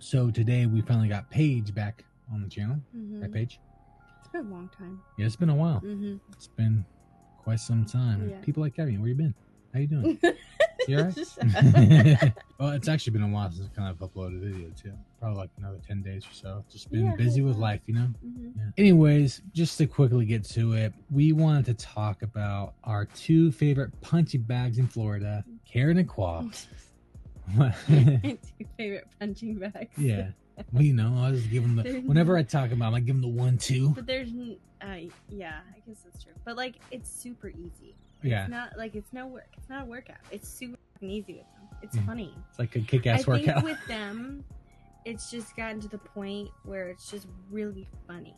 So today we finally got Paige back on the channel. Right, Paige? It's been a long time. Yeah, it's been a while. It's been quite some time. Yeah. People like having you. Where you been? How you doing? You alright? Well, it's actually been a while since I kind of uploaded a video too. Probably like another 10 days or so. Just been busy with life, you know? Yeah. Anyways, just to quickly get to it, we wanted to talk about our two favorite punching bags in Florida, Karen and Qua. My two favorite punching bags. Yeah. Well, you know, I just give them the, whenever I talk about them, I give them the 1-2. But there's, yeah, I guess that's true. But like, it's super easy. Yeah. It's not like, it's no work. It's not a workout. It's super easy with them. It's funny. It's like a kick-ass workout. I think with them, it's just gotten to the point where it's just really funny.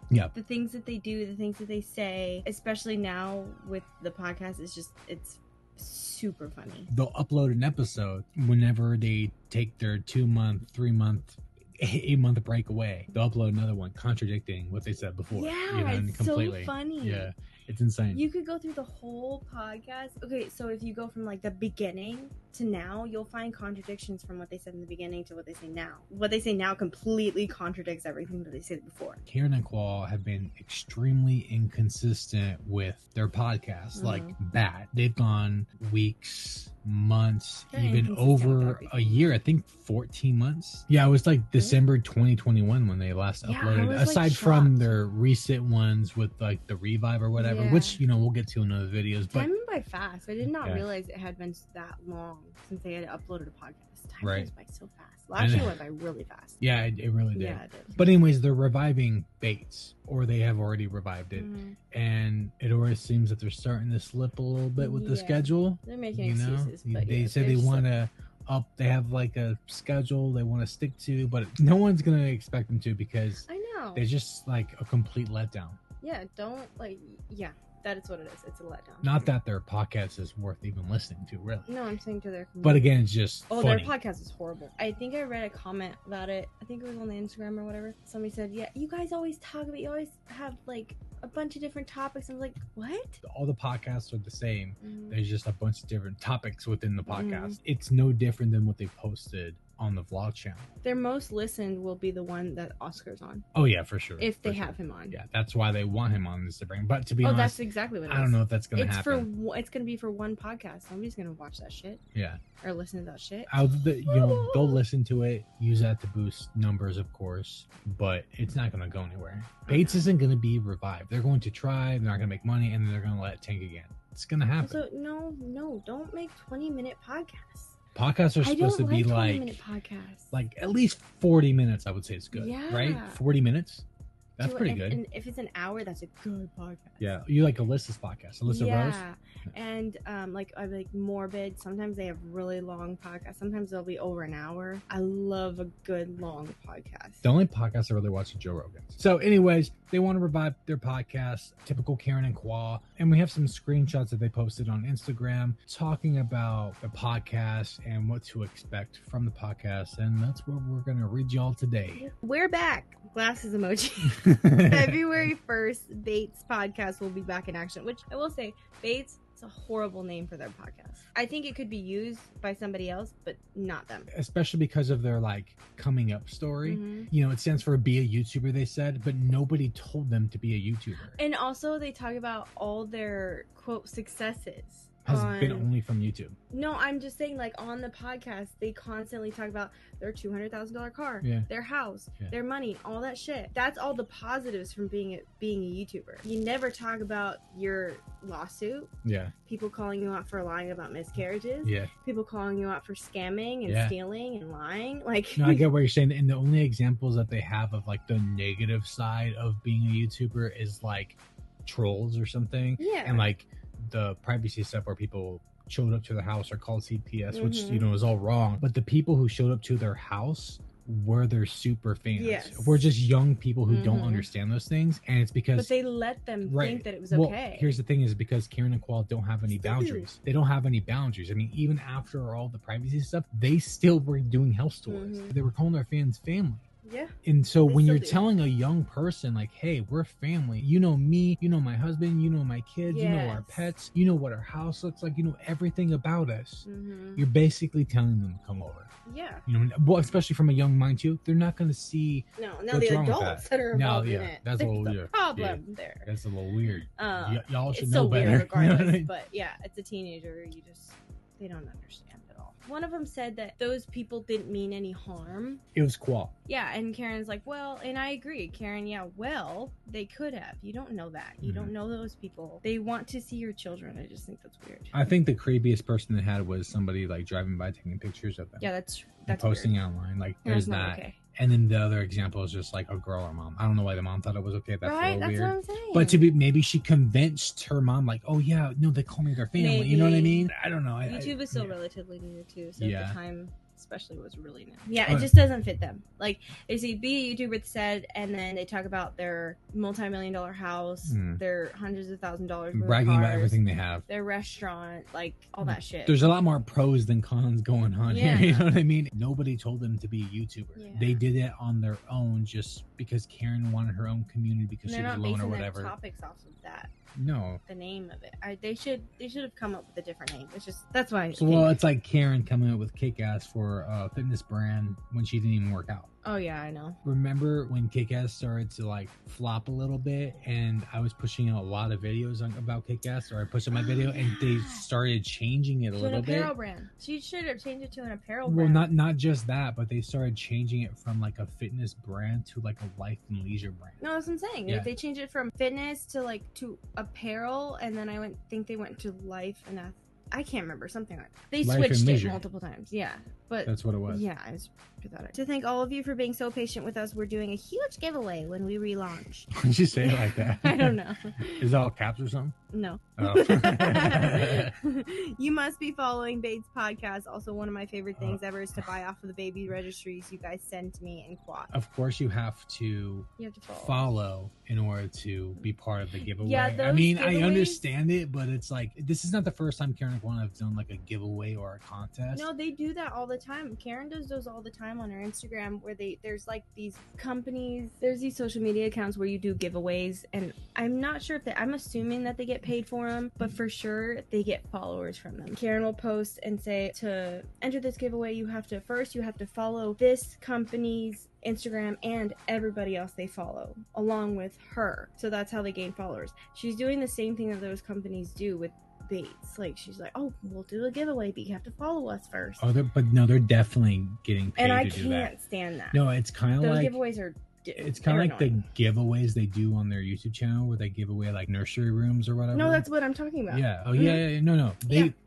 Yeah. The things that they do, the things that they say, especially now with the podcast, it's super funny. They'll upload an episode whenever they take their 2-month, 3-month, 8-month break away. They'll upload another one contradicting what they said before. Yeah, you know, it's completely so funny. Yeah, it's insane. You could go through the whole podcast. Okay, so if you go from like the beginning to now, you'll find contradictions from what they said in the beginning to what they say now. What they say now completely contradicts everything that they said before. Karen and Qua have been extremely inconsistent with their podcast, like bad. They've gone weeks, months, even over a year. I think 14 months. Yeah, it was like December 2021 when they last uploaded. Aside from their recent ones with like the revive or whatever, which, you know, we'll get to in other videos. But time went by fast. I did not realize it had been that long since they had uploaded a podcast. Time goes by so fast. Well, actually, it went by really fast. Yeah, it really did. Yeah, it did. But anyways, they're reviving Bates, or they have already revived it, and it already seems that they're starting to slip a little bit with the schedule. They're making excuses. But they said they want to up. They have like a schedule they want to stick to, but no one's gonna expect them to because I know they're just like a complete letdown. Yeah, don't like. Yeah. That is what it is. It's a letdown. Not that their podcast is worth even listening to, really. No, I'm saying to their community. But again, it's just funny. Their podcast is horrible. I think I read a comment about it. I think it was on the Instagram or whatever. Somebody said, yeah, you guys always talk about, you always have like a bunch of different topics. I was like, what? All the podcasts are the same. There's just a bunch of different topics within the podcast. It's no different than what they posted on the vlog channel. Their most listened will be the one that Oscar's on. Oh yeah, for sure. If they have him on. Yeah, that's why they want him on Instagram. But to be honest, that's exactly what it is. I don't know if that's going to happen. It's going to be for one podcast. Nobody's going to watch that shit. Yeah. Or listen to that shit. They'll listen to it, use that to boost numbers, of course, but it's not going to go anywhere. Bates isn't going to be revived. They're going to try, they're not going to make money, and then they're going to let it tank again. It's going to happen. So, no, don't make 20-minute podcasts. Podcasts are supposed to be like at least 40 minutes. I would say it's good. Yeah. Right? 40 minutes. That's pretty good. And if it's an hour, that's a good podcast. Yeah. You like Alyssa's podcast, Alyssa Rose? Yeah. And I like Morbid. Sometimes they have really long podcasts. Sometimes they'll be over an hour. I love a good long podcast. The only podcast I really watch is Joe Rogan's. So anyways, they want to revive their podcast, typical Karen and Qua. And we have some screenshots that they posted on Instagram talking about the podcast and what to expect from the podcast. And that's what we're going to read y'all today. We're back. Glasses emoji. February 1st, Bates podcast will be back in action, which I will say, Bates is a horrible name for their podcast. I think it could be used by somebody else, but not them. Especially because of their like coming up story. You know, it stands for be a YouTuber, they said, but nobody told them to be a YouTuber. And also they talk about all their quote successes. Has been only from YouTube. No, I'm just saying, like, on the podcast, they constantly talk about their $200,000 car, their house, their money, all that shit. That's all the positives from being a YouTuber. You never talk about your lawsuit. Yeah. People calling you out for lying about miscarriages. Yeah. People calling you out for scamming and stealing and lying. Like, no, I get what you're saying. And the only examples that they have of like the negative side of being a YouTuber is like trolls or something. Yeah. And like the privacy stuff where people showed up to the house or called CPS, which, you know, is all wrong. But the people who showed up to their house were their super fans. Yes. We're just young people who don't understand those things. And it's because... But they let them think that it was okay. Here's the thing is because Karen and Qua don't have any boundaries. They don't have any boundaries. I mean, even after all the privacy stuff, they still were doing house tours. They were calling their fans family. Yeah. And so when you're telling a young person, like, hey, we're family, you know me, you know my husband, you know my kids, you know our pets, you know what our house looks like, you know everything about us. You're basically telling them to come over. Yeah. You know, well, especially from a young mind too, they're not going to see. No, now the adults that are involved in it. That's a little weird. Problem there. That's a little weird. Y'all should it's know so better. Weird regardless, you know what I mean? But yeah, it's a teenager. They don't understand at all. One of them said that those people didn't mean any harm. It was cool. Yeah, and Karen's like, well, and I agree, Karen. Yeah, well, they could have. You don't know that. You don't know those people. They want to see your children. I just think that's weird. I think the creepiest person they had was somebody like driving by taking pictures of them. Yeah, that's posting weird. Online. Like, there's that. Okay. And then the other example is just like a girl or mom. I don't know why the mom thought it was okay. That's a little weird. What I'm saying. But maybe she convinced her mom, like, oh yeah, no, they call me their family. Maybe. You know what I mean? I don't know. YouTube is still relatively new too, so at the time, especially, was really new. Yeah, it just doesn't fit them. Like, they see be a YouTuber said, and then they talk about their multi-million-dollar house, their hundreds of $1,000s, bragging about everything they have, their restaurant, like all that shit. There's a lot more pros than cons going on here. You know what I mean? Nobody told them to be a YouTuber. Yeah. They did it on their own, just because Karen wanted her own community because she was alone or whatever. Their topics off of that. No, the name of it. They should have come up with a different name. It's just that's why. It's like Karen coming up with Kick-Ass for a fitness brand when she didn't even work out. Oh yeah, I know. Remember when Kick-Ass started to like flop a little bit, and I was pushing out a lot of videos about Kick-Ass, or I pushed up my video, and they started changing it a little bit. An apparel brand. She should have changed it to an apparel brand. Well, not just that, but they started changing it from like a fitness brand to like a life and leisure brand. No, that's what I'm saying. Yeah. If they changed it from fitness to apparel, and then I think they went to life and I can't remember, something like that. They switched it multiple times. Yeah. But that's what it was. Yeah, I was pathetic. To thank all of you for being so patient with us, we're doing a huge giveaway when we relaunch. Why did you say it like that? I don't know. Is that all caps or something? No. Oh. You must be following Bates Podcast. Also, one of my favorite things ever is to buy off of the baby registries you guys send to me in quad. Of course, you have to follow in order to be part of the giveaway. Yeah, I mean, I understand it, but it's like, this is not the first time Karen and Juan have done like a giveaway or a contest. No, they do that all the time. Karen does those all the time on her Instagram, where there's like these companies, there's these social media accounts where you do giveaways, and I'm not sure if I'm assuming that they get paid for them, but for sure they get followers from them. Karen will post and say, to enter this giveaway, you have to follow this company's Instagram and everybody else they follow along with her. So that's how they gain followers. She's doing the same thing that those companies do with Bates. Like, she's like, oh, we'll do a giveaway, but you have to follow us first. Oh, they're definitely getting paid. And I to do that. Can't stand that. No, it's kind of like those giveaways are. It's kind of like the giveaways they do on their YouTube channel, where they give away like nursery rooms or whatever. No, that's what I'm talking about. Yeah. Oh, yeah. No.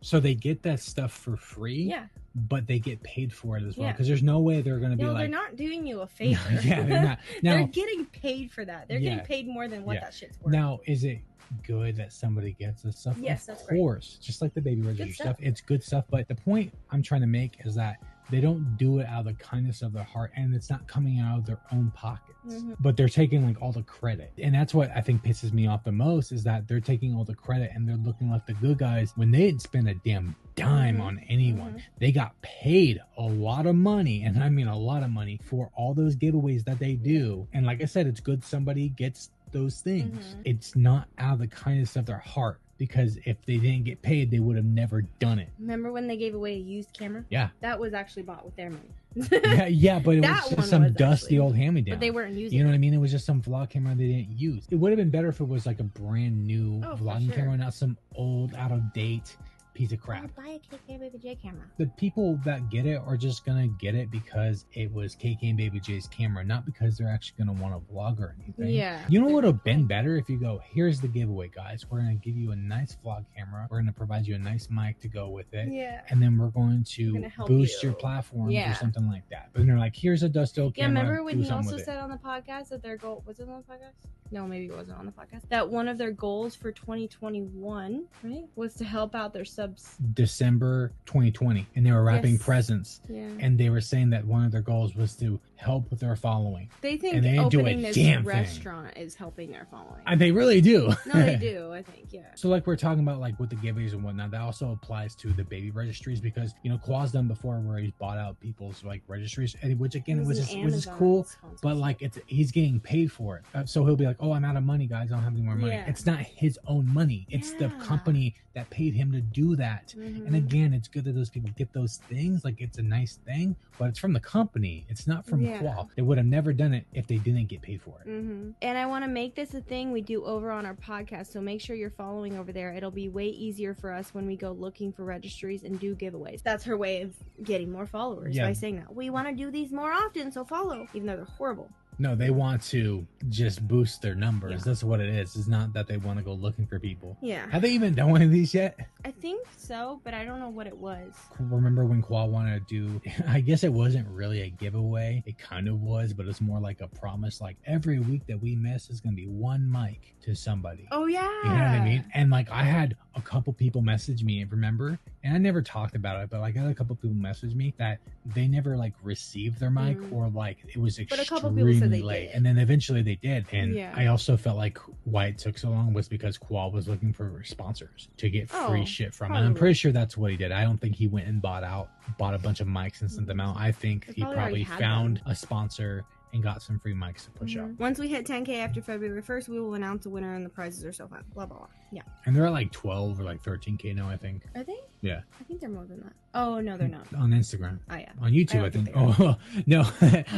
So they get that stuff for free. Yeah. But they get paid for it as well, because there's no way they're going to be like. No, they're not doing you a favor. Yeah, they're not. Now, they're getting paid for that. They're getting paid more than what that shit's worth. Now, is it good that somebody gets this stuff? Yes, of course. Great. Just like the baby registry stuff. It's good stuff. But the point I'm trying to make is that they don't do it out of the kindness of their heart, and it's not coming out of their own pockets. But they're taking like all the credit. And that's what I think pisses me off the most, is that they're taking all the credit and they're looking like the good guys when they didn't spend a damn dime on anyone. They got paid a lot of money, and I mean a lot of money, for all those giveaways that they do. And like I said, it's good somebody gets those things. It's not out of the kindness of their heart, because if they didn't get paid, they would have never done it. Remember when they gave away a used camera? Yeah. That was actually bought with their money. yeah, but it was just some dusty old hand-me-down. But they weren't using it. You know what I mean? It was just some vlog camera they didn't use. It would have been better if it was like a brand new vlogging camera, not some old, out-of-date piece of crap. Buy a KKandbabyJ camera. The people that get it are just gonna get it because it was KKandbabyJ's camera, not because they're actually gonna want to vlog or anything. Yeah. You know what would have been better if you go, here's the giveaway, guys. We're gonna give you a nice vlog camera. We're gonna provide you a nice mic to go with it. Yeah. And then we're going to boost your platforms or something like that. But they're like, here's a dusty old camera. Yeah, remember when he also said on the podcast that their goal was it on the podcast? No, maybe it wasn't on the podcast. That one of their goals for 2021, right, was to help out their sub December 2020, and they were wrapping presents. Yeah. And they were saying that one of their goals was to help with their following. They think opening this restaurant is helping their following. And they really do. No, they do, I think, yeah. So like we're talking about like with the giveaways and whatnot, that also applies to the baby registries, because Qua's done before where he's bought out people's like registries, and which again which is cool, but like he's getting paid for it. So he'll be like, oh, I'm out of money, guys, I don't have any more money. It's not his own money, it's the company that paid him to do that. And again, it's good that those people get those things, like it's a nice thing, but it's from the company, it's not from Qua. They would have never done it if they didn't get paid for it. And I want to make this a thing we do over on our podcast, so make sure you're following over there. It'll be way easier for us when we go looking for registries and do giveaways. That's her way of getting more followers by saying that we want to do these more often, so follow, even though they're horrible. No, they want to just boost their numbers. That's what it is. It's not that they want to go looking for people. Yeah. Have they even done one of these yet? I think so, but I don't know what it was. Remember when Qua wanted to do, I guess it wasn't really a giveaway. It kind of was, but it's more like a promise. Like every week that we miss is going to be one mic to somebody. Oh, yeah. You know what I mean? And like I had a couple people message me, remember? And I never talked about it, but like I had a couple people message me that they never like received their mic or like it was extremely late. And then eventually they did. And I also felt like why it took so long was because Qua was looking for sponsors to get free shit from. And I'm pretty sure that's what he did. I don't think he went and bought a bunch of mics and sent them out. I think he probably found a sponsor and got some free mics to push out. Once we hit 10K after February 1st, we will announce a winner and the prizes are so fun. Blah, blah, blah. Yeah. And they're at like 12 or like 13K now, I think. Are they? Yeah. I think they're more than that. Oh, no, they're not. On Instagram. Oh, yeah. On YouTube, I think. Oh, no.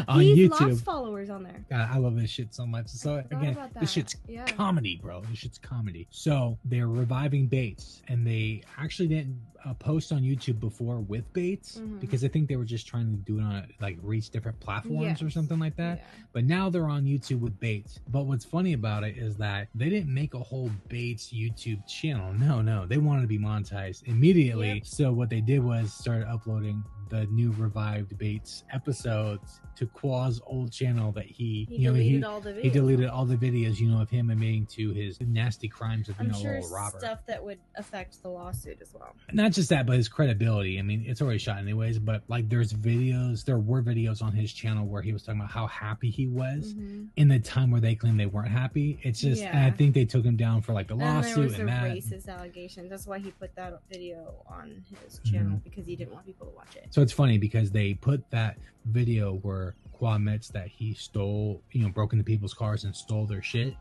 On He's YouTube. lost followers on there. God, I love this shit so much. So, again, this shit's comedy, bro. This shit's comedy. So, they're reviving Bates, and they actually didn't post on YouTube before with Bates because I think they were just trying to do it on like reach different platforms or something like that. Yeah. But now they're on YouTube with Bates. But what's funny about it is that they didn't make a whole Bates YouTube channel. No, they wanted to be monetized immediately. Yep. So what they did was started uploading the new revived Bates episodes to Qua's old channel that he deleted all the videos. He deleted all the videos, of him admitting to his nasty crimes of, sure little robber. Stuff that would affect the lawsuit as well. Not just that, but his credibility. I mean, it's already shot anyways, but like there were videos on his channel where he was talking about how happy he was in the time where they claimed they weren't happy. It's just, and I think they took him down for like the lawsuit and that. Racist allegations. That's why he put that video on his channel because he didn't want people to watch it. So it's funny because they put that video where Qua admits that he stole, broke into people's cars and stole their shit,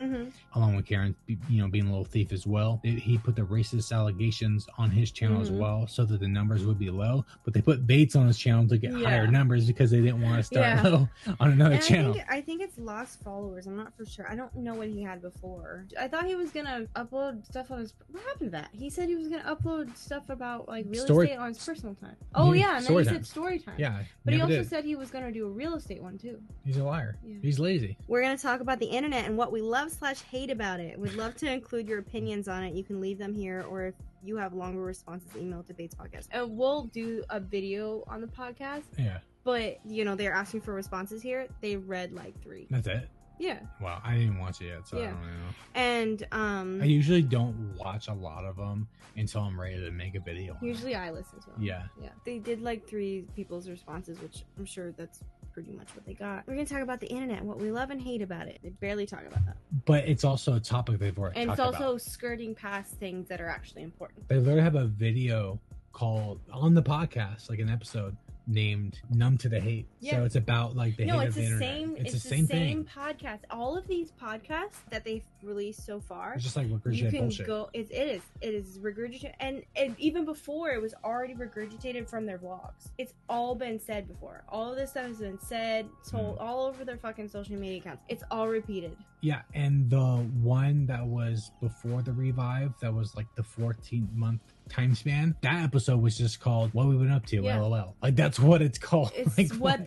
along with Karen, being a little thief as well. He put the racist allegations on his channel as well, so that the numbers would be low. But they put Bates on his channel to get higher numbers because they didn't want to start low on another channel. I think it's lost followers. I'm not for sure. I don't know what he had before. I thought he was gonna upload stuff on his. What happened to that? He said he was gonna upload stuff about like real estate on his personal time. Oh yeah, and then he said story time. Yeah, but he also said he was gonna do a real estate one too. He's a liar. Yeah. He's lazy. We're going to talk about the internet and what we love / hate about it. We'd love to include your opinions on it. You can leave them here, or if you have longer responses, email to Bates Podcast. And we'll do a video on the podcast. Yeah. But, they're asking for responses here. They read like 3. That's it? Yeah. Wow, I didn't watch it yet, so I don't know. And I usually don't watch a lot of them until I'm ready to make a video. Usually I listen to them. Yeah. Yeah. They did like 3 people's responses, which I'm sure that's pretty much what they got. We're going to talk about the internet, what we love and hate about it. They barely talk about that. But it's also a topic they've already talked about. And it's also skirting past things that are actually important. They literally have a video called on the podcast, like an episode named Numb to the Hate. Yeah. So it's about like the hate of the internet. It's the same thing. Podcast. All of these podcasts that they've released so far, it's just like regurgitated bullshit. It is regurgitated, and even before it was already regurgitated from their vlogs. It's all been said before. All of this stuff has been said, told all over their fucking social media accounts. It's all repeated. Yeah, and the one that was before the revive, that was like the 14-month time span, that episode was just called What We Been Up To, LOL. Like that's what it's called. It's like, what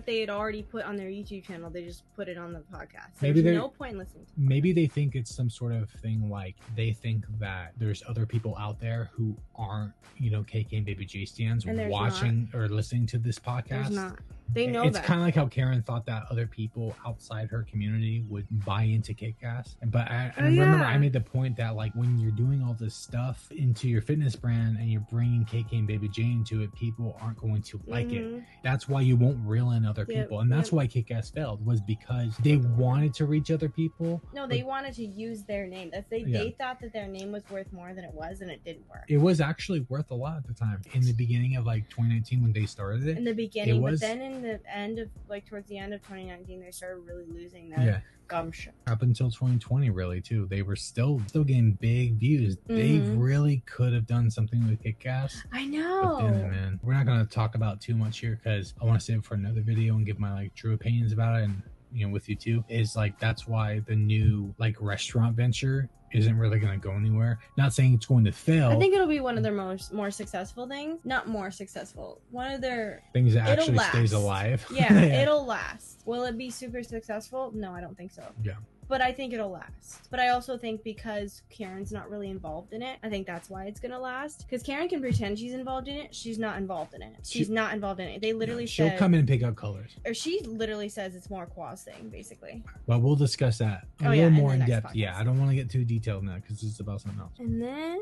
they had already put on their YouTube channel. They just put it on the podcast. There's no point listening to it. Maybe they think it's some sort of thing, like they think that there's other people out there who aren't, KKandbabyJ stands watching or listening to this podcast. There's not. They know it's kind of like how Karen thought that other people outside her community would buy into KKast. But I remember I made the point that like when you're doing all this stuff into your fitness brand and you're bringing KKandbabyJ into it, people aren't going to like it. That's why you won't reel in other people, and that's why KKast failed, was because they wanted to reach other people. No, they wanted to use their name. They thought that their name was worth more than it was, and it didn't work. It was actually worth a lot at the time in the beginning of like 2019 when they started it. In the beginning, but then in the end of like towards the end of 2019, they started really losing their gumption. Up until 2020, really too, they were still getting big views. They really could have done something with KKast. I know. But then, man, we're not going to talk about too much here because I want to save it for another video and give my like true opinions about it, and with you too. Is like that's why the new like restaurant venture isn't really going to go anywhere. Not saying it's going to fail. I think it'll be one of their more successful things. Not more successful. One of their things that actually stays alive. Yeah, it'll last. Will it be super successful? No, I don't think so. Yeah. But I think it'll last. But I also think because Karen's not really involved in it, I think that's why it's gonna last. Because Karen can pretend she's involved in it. She's not involved in it. She's not involved in it. They literally she'll come in and pick out colors. Or she literally says it's more Qua's thing, basically. But we'll discuss that a little more in depth. Podcast. Yeah, I don't want to get too detailed now because it's about something else. And then...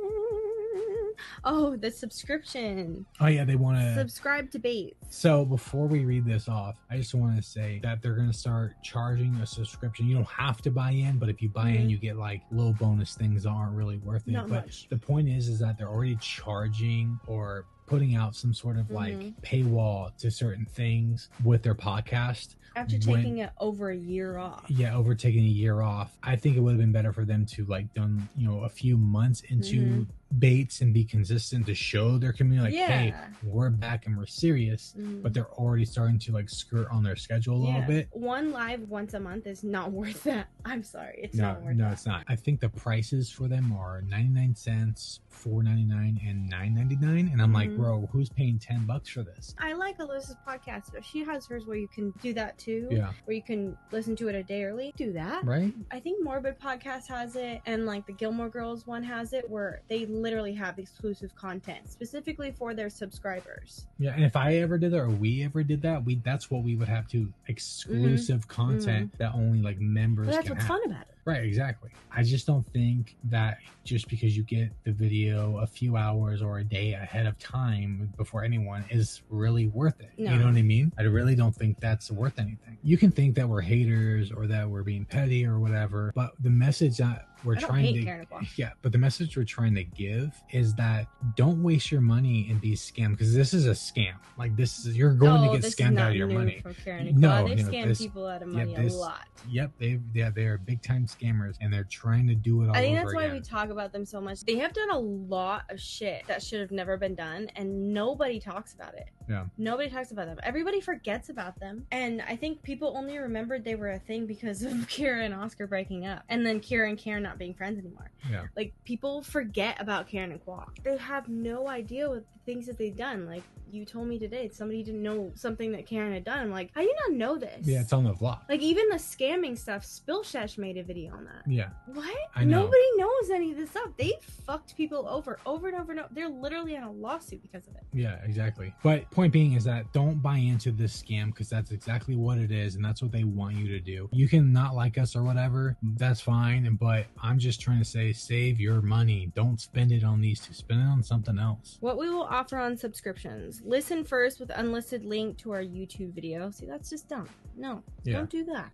the subscription. Oh yeah, they want to subscribe to Bates. So before we read this off, I just want to say that they're going to start charging a subscription. You don't have to buy in, but if you buy in, you get like little bonus things that aren't really worth it. Not but much. The point is that they're already charging or putting out some sort of like paywall to certain things with their podcast. After taking it over a year off. Yeah, over taking a year off. I think it would have been better for them to like done, a few months into Bates and be consistent to show their community like, hey, we're back and we're serious. But they're already starting to like skirt on their schedule a little bit. One live once a month is not worth that. I'm sorry. It's not worth that. No, it's not. I think the prices for them are 99 cents, $4.99, and $9.99. And I'm like, bro, who's paying $10 for this? I like Alyssa's podcast, but she has hers where you can do that too. Yeah. Where you can listen to it a day early. Do that. Right. I think Morbid Podcast has it, and like the Gilmore Girls one has it, where they literally have exclusive content specifically for their subscribers. Yeah, and if I ever did that, or we ever did that, that's what we would have to exclusive content that only like members but that's can what's have. Fun about it. Right, exactly. I just don't think that just because you get the video a few hours or a day ahead of time before anyone is really worth it. No. You know what I mean? I really don't think that's worth anything. You can think that we're haters or that we're being petty or whatever, but the message that we're trying to but the message we're trying to give is that don't waste your money in these scams, because this is a scam. Like this is, you're going to get scammed out of your money. From Karen and no, they've scammed people out of money a lot. Yep, they are big time scammers, and they're trying to do it all over again. I think that's why we talk about them so much. They have done a lot of shit that should have never been done, and nobody talks about it. Yeah, nobody talks about them. Everybody forgets about them, and I think people only remembered they were a thing because of Kira and Oscar breaking up, and then Kira and Karen not being friends anymore. Yeah, like people forget about Karen and Kwa. They have no idea what the things that they've done. Like you told me today, somebody didn't know something that Karen had done. I'm like, how do you not know this? Yeah, it's on the vlog. Like even the scamming stuff, Spillshesh made a video on that. Yeah. What? I know. Nobody knows any of this stuff. They fucked people over and over and over. They're literally in a lawsuit because of it. Yeah, exactly. But point being is that don't buy into this scam, because that's exactly what it is, and that's what they want you to do. You can not like us or whatever, that's fine, but I'm just trying to say, save your money. Don't spend it on these two. Spend it on something else. What we will offer on subscriptions: listen first with unlisted link to our YouTube video. See, that's just dumb. No, don't do that.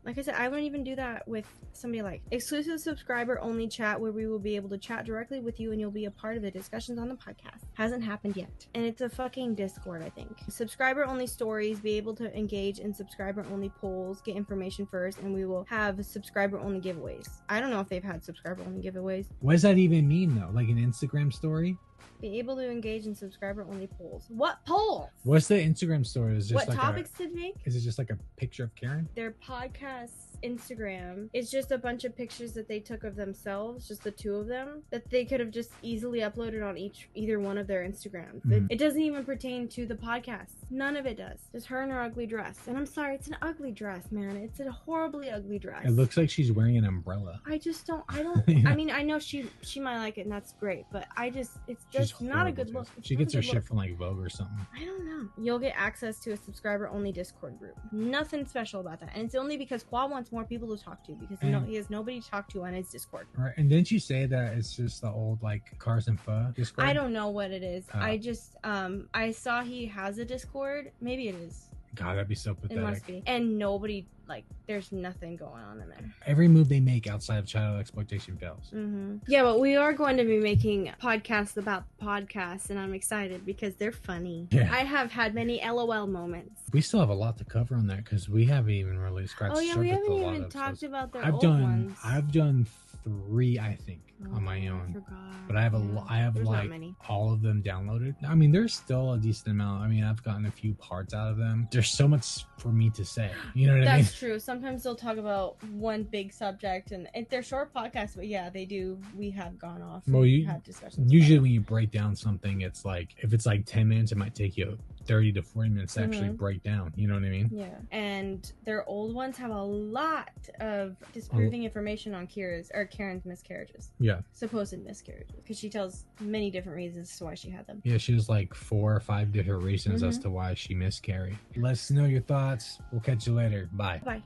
Like I said, I wouldn't even do that with somebody like exclusive subscriber only chat, where we will be able to chat directly with you and you'll be a part of the discussions on the podcast. Hasn't happened yet, and it's a fucking Discord. I think subscriber only stories, be able to engage in subscriber only polls, get information first, and we will have subscriber only giveaways. I don't know if they've had subscriber only giveaways. What does that even mean though? Like an Instagram story? Be able to engage in subscriber-only polls. What polls? What's the Instagram story? Is just what like topics to make? Is it just like a picture of Karen? Their podcasts Instagram is just a bunch of pictures that they took of themselves, just the two of them, that they could have just easily uploaded on either one of their Instagrams. It doesn't even pertain to the podcast. None of it does. Just her in her ugly dress. And I'm sorry, it's an ugly dress, man. It's a horribly ugly dress. It looks like she's wearing an umbrella. I don't Yeah. I mean, I know she might like it and that's great, but it's just not a good look. She gets her shit from like Vogue or something. I don't know. You'll get access to a subscriber only Discord group. Nothing special about that. And it's only because Qua wants more people to talk to, because he has nobody to talk to on his Discord. Right. And didn't you say that it's just the old like Cars and Pho Discord? I don't know what it is. I just I saw he has a Discord. Maybe it is. God, that'd be so pathetic. It must be. And nobody, like, there's nothing going on in there. Every move they make outside of child exploitation fails. Yeah, but we are going to be making podcasts about podcasts, and I'm excited because they're funny. Yeah. I have had many LOL moments. We still have a lot to cover on that because we haven't even really scratched the surface. Oh, yeah, we haven't even talked about their old ones. I've done 3, I think, on my own. I forgot. But I have like all of them downloaded. I mean, there's still a decent amount. I mean, I've gotten a few parts out of them. There's so much for me to say. You know what I mean? That's true. Sometimes they'll talk about one big subject, and they're short podcasts, but yeah, they do. We have gone off. Well, you had discussions. Usually, when you break down something, it's like if it's like 10 minutes, it might take you 30 to 40 minutes to actually break down. You know what I mean? Yeah. And their old ones have a lot of disproving information on Karen's miscarriages. Yeah. Supposed miscarriages. Because she tells many different reasons as to why she had them. Yeah, she has like 4 or 5 different reasons as to why she miscarried. Let us know your thoughts. We'll catch you later. Bye. Bye.